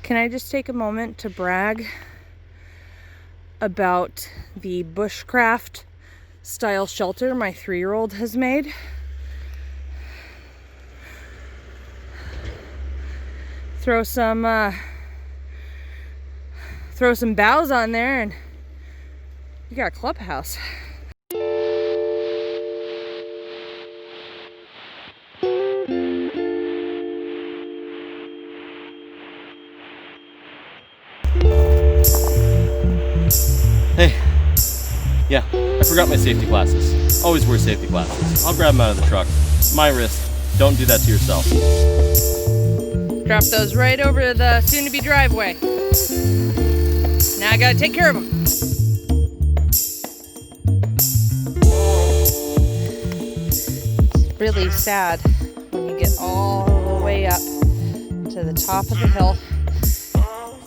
Can I just take a moment to brag about the bushcraft style shelter my 3-year-old has made? Throw some boughs on there and you got a clubhouse. Hey, yeah, I forgot my safety glasses. Always wear safety glasses. I'll grab them out of the truck. My risk. Don't do that to yourself. Drop those right over the soon-to-be driveway. Now I gotta take care of them. It's really sad when you get all the way up to the top of the hill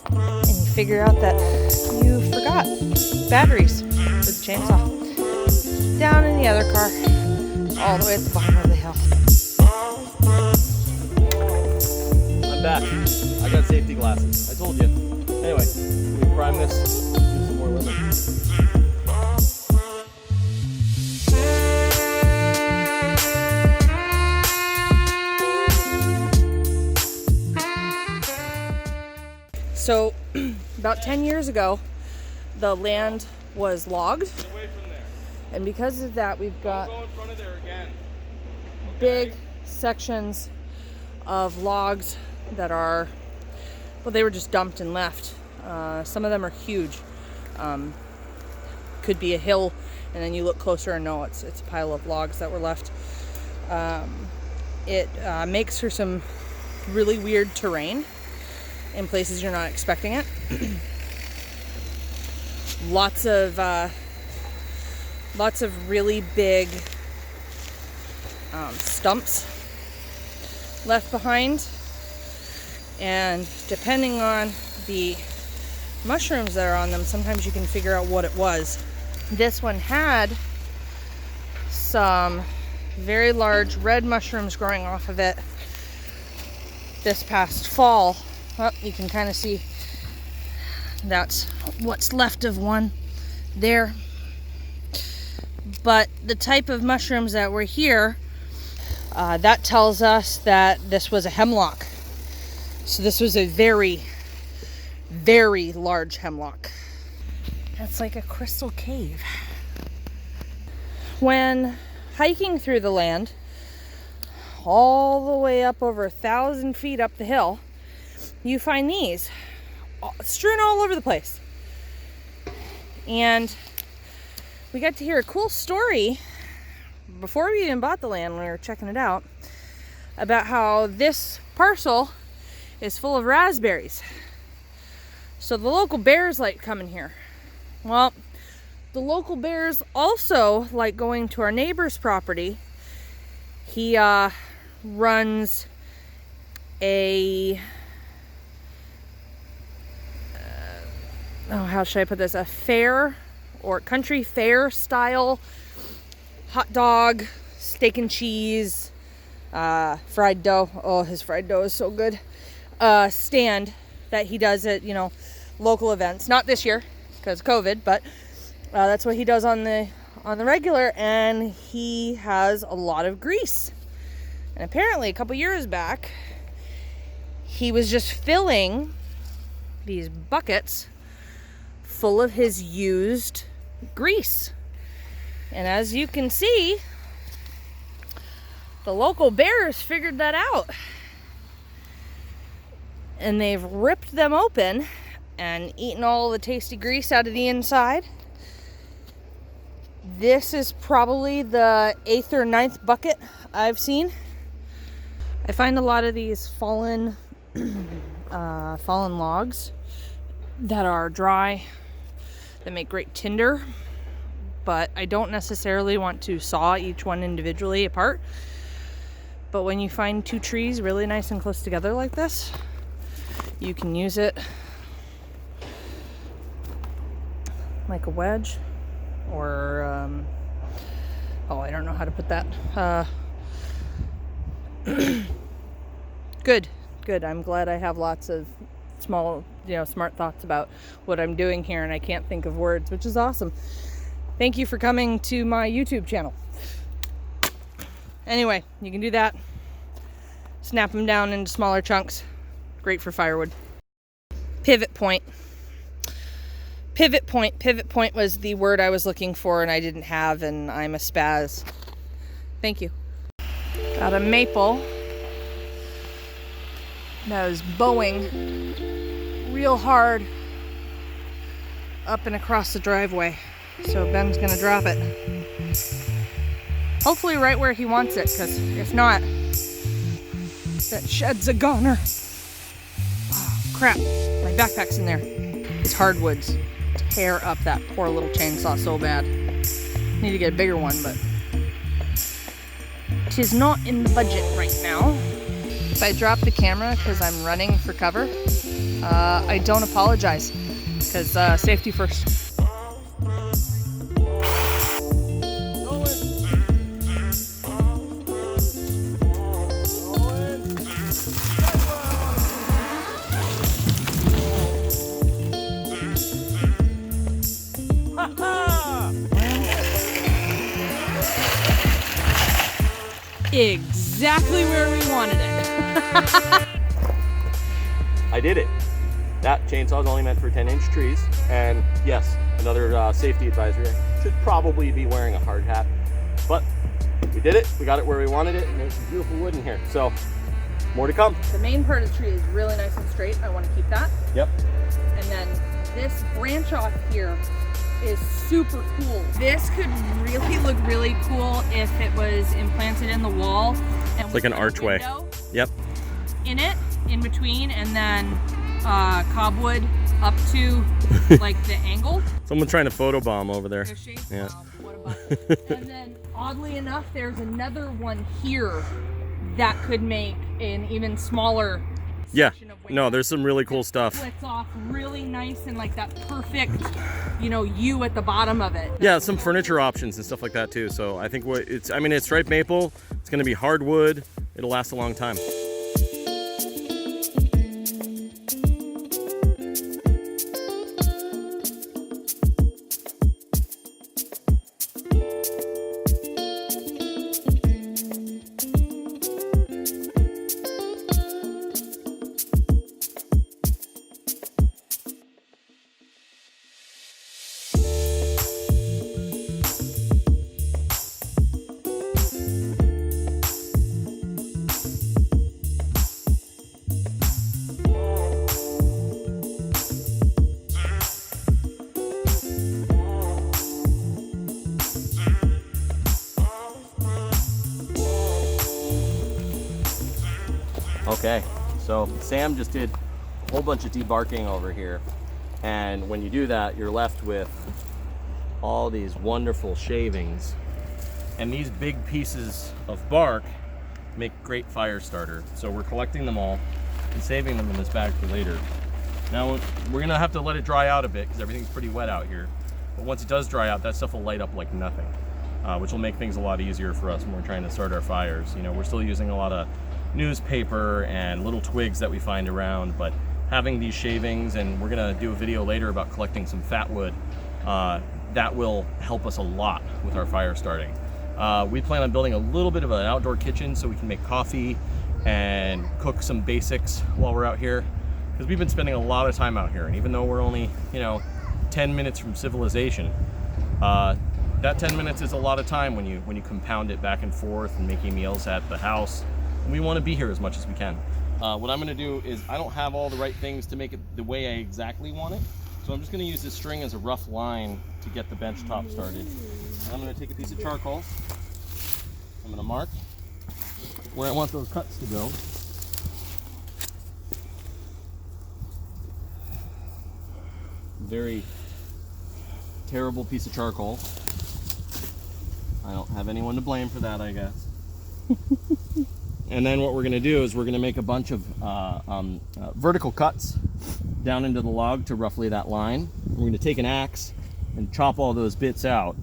and you figure out that you forgot batteries for the chainsaw down in the other car all the way at the bottom of the hill. I'm back. I got safety glasses. I told you. Anyway, we prime this. Do some more with it. So, about 10 years ago, the land was logged, and because of that, we've got big sections of logs that are, well, they were just dumped and left. Some of them are huge. Could be a hill, and then you look closer and no, it's a pile of logs that were left. It makes for some really weird terrain in places you're not expecting it. Lots of really big stumps left behind, and depending on the mushrooms that are on them, sometimes you can figure out what it was. This one had some very large red mushrooms growing off of it this past fall. Well, you can kind of see that's what's left of one there. But the type of mushrooms that were here, that tells us that this was a hemlock. So this was a very, very large hemlock. That's like a crystal cave. When hiking through the land, all the way up over 1,000 feet up the hill, you find these strewn all over the place. And we got to hear a cool story before we even bought the land, when we were checking it out, about how this parcel is full of raspberries. So the local bears like coming here. Well, the local bears also like going to our neighbor's property. He runs a how should I put this? A fair or country fair style hot dog, steak and cheese, fried dough. Oh, his fried dough is so good. Stand that he does at, local events. Not this year because of COVID, but that's what he does on the regular, and he has a lot of grease. And apparently a couple years back, he was just filling these buckets full of his used grease. And as you can see, the local bears figured that out. And they've ripped them open and eaten all the tasty grease out of the inside. This is probably the 8th or 9th bucket I've seen. I find a lot of these fallen logs that are dry, that make great tinder, but I don't necessarily want to saw each one individually apart. But when you find two trees really nice and close together like this, you can use it like a wedge, or I don't know how to put that. Good. I'm glad I have lots of small, smart thoughts about what I'm doing here, and I can't think of words, which is awesome. Thank you for coming to my YouTube channel. Anyway, you can do that. Snap them down into smaller chunks. Great for firewood. Pivot point. Pivot point. Pivot point was the word I was looking for and I didn't have, and I'm a spaz. Thank you. Got a maple that was bowing real hard up and across the driveway. So Ben's gonna drop it. Hopefully right where he wants it, because if not, that shed's a goner. Oh, crap. My backpack's in there. These hardwoods tear up that poor little chainsaw so bad. Need to get a bigger one, but tis not in the budget right now. If I drop the camera because I'm running for cover, I don't apologize, because safety first. Exactly where we wanted it. I did it. That chainsaw is only meant for 10-inch trees. And yes, another safety advisory. I should probably be wearing a hard hat. But we did it. We got it where we wanted it. And there's some beautiful wood in here. So more to come. The main part of the tree is really nice and straight. I want to keep that. Yep. And then this branch off here is super cool. This could really look really cool if it was implanted in the wall. And it's like an archway. Yep. In it, in between, and then cobwood up to like the angle. Someone trying to photobomb over there. Yeah. What about it? And then oddly enough, there's another one here that could make an even smaller section of weight. No, there's some really cool stuff. Splits off really nice and like that perfect, U at the bottom of it. Yeah, some furniture options and stuff like that too. So I think it's striped maple. It's going to be hardwood. It'll last a long time. Okay, so Sam just did a whole bunch of debarking over here, and when you do that, you're left with all these wonderful shavings, and these big pieces of bark make great fire starter. So we're collecting them all and saving them in this bag for later. Now we're gonna have to let it dry out a bit because everything's pretty wet out here, but once it does dry out, that stuff will light up like nothing, which will make things a lot easier for us when we're trying to start our fires. We're still using a lot of newspaper and little twigs that we find around, but having these shavings, and we're gonna do a video later about collecting some fat wood, that will help us a lot with our fire starting. We plan on building a little bit of an outdoor kitchen so we can make coffee and cook some basics while we're out here, because we've been spending a lot of time out here, and even though we're only 10 minutes from civilization, that 10 minutes is a lot of time when you compound it back and forth and making meals at the house. We want to be here as much as we can. What I'm going to do is, I don't have all the right things to make it the way I exactly want it, so I'm just going to use this string as a rough line to get the bench top started. And I'm going to take a piece of charcoal. I'm going to mark where I want those cuts to go. Very terrible piece of charcoal. I don't have anyone to blame for that, I guess. And then what we're going to do is we're going to make a bunch of vertical cuts down into the log to roughly that line. We're going to take an axe and chop all those bits out,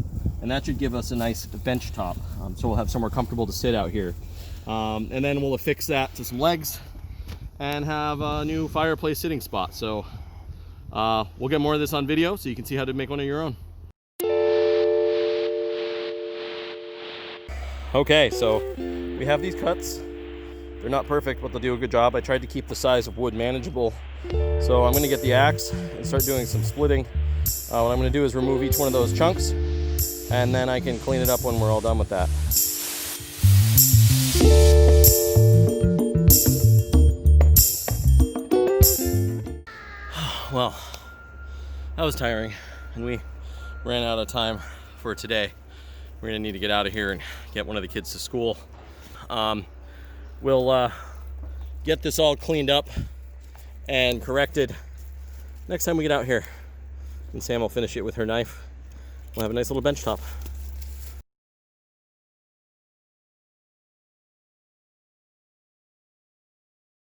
and that should give us a nice bench top, so we'll have somewhere comfortable to sit out here. And then we'll affix that to some legs and have a new fireplace sitting spot. So we'll get more of this on video so you can see how to make one of your own. Okay, so we have these cuts. They're not perfect, but they'll do a good job. I tried to keep the size of wood manageable. So I'm gonna get the axe and start doing some splitting. What I'm gonna do is remove each one of those chunks, and then I can clean it up when we're all done with that. Well, that was tiring, and we ran out of time for today. We're gonna need to get out of here and get one of the kids to school. We'll get this all cleaned up and corrected next time we get out here. And Sam will finish it with her knife. We'll have a nice little bench top.